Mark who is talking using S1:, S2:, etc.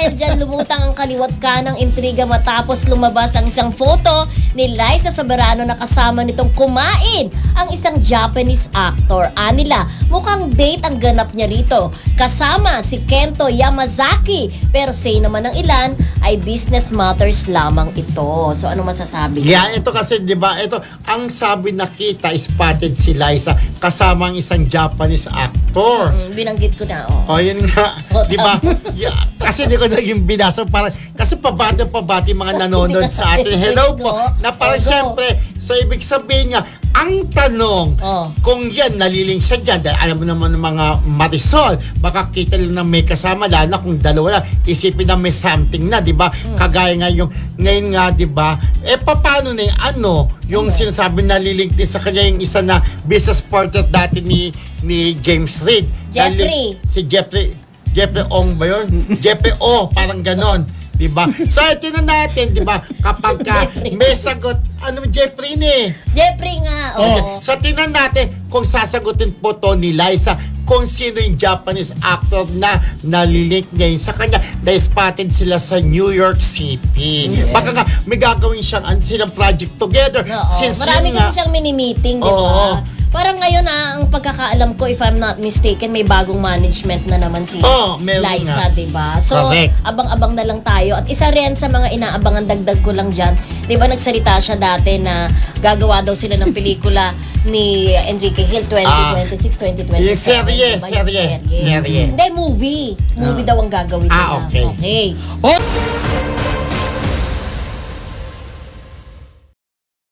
S1: Dahil dyan lumutang ang kaliwat kanang intriga matapos lumabas ang isang photo ni Liza Soberano na kasama nitong kumain ang isang Japanese actor. Anila, mukhang date ang ganap niya rito. Kasama si Kento Yamazaki. Pero say naman ng ilan ay business matters lamang ito. So ano masasabi?
S2: Yeah, ito kasi 'di ba? Ito ang sabi nakita spotted si Liza kasama ang isang Japanese actor.
S1: Binanggit ko na. Oh.
S2: Oh, yun nga.
S1: Oh,
S2: 'Di ba? Yeah, kasi di ko na yung binasa para kasi pabati mga nanonood sa atin. Hello po. Na parang syempre, so ibig sabihin nga ang tanong, kung yan, naliling siya dyan, dahil alam mo naman ng mga Marisol, baka kita lang na may kasama, lalo na kung dalawa lang, isipin na may something na, di ba? Kagaya nga yung, ngayon nga, di ba? Paano na yung sinasabi naliling din sa kanya yung isa na business partner dati ni James Reid.
S1: Jeffrey.
S2: Si Jeffrey Ong ba yun? Jeffrey O, parang ganon. Diba? So, ito na natin, diba? Kapag may sagot, Jeffrey ni?
S1: Jeffrey nga, oo.
S2: So, tingnan natin kung sasagutin po to ni Liza kung sino yung Japanese actor na nalilink ngayon sa kanya na spotted sila sa New York City.
S1: Yeah.
S2: Baka nga, may gagawin silang project together. Since
S1: marami kasi siyang mini-meeting, di ba? Parang ngayon ang pagkakaalam ko, if I'm not mistaken, may bagong management na naman si Liza, di ba? So,
S2: correct.
S1: Abang-abang na lang tayo. At isa rin sa mga inaabangan, dagdag ko lang dyan, di ba nagsalita siya dati na gagawa daw sila ng pelikula ni Enrique Hill 2026, 2027.
S2: Yung serye.
S1: Hindi, movie. Movie daw ang gagawin nila.
S2: Okay.
S1: Okay.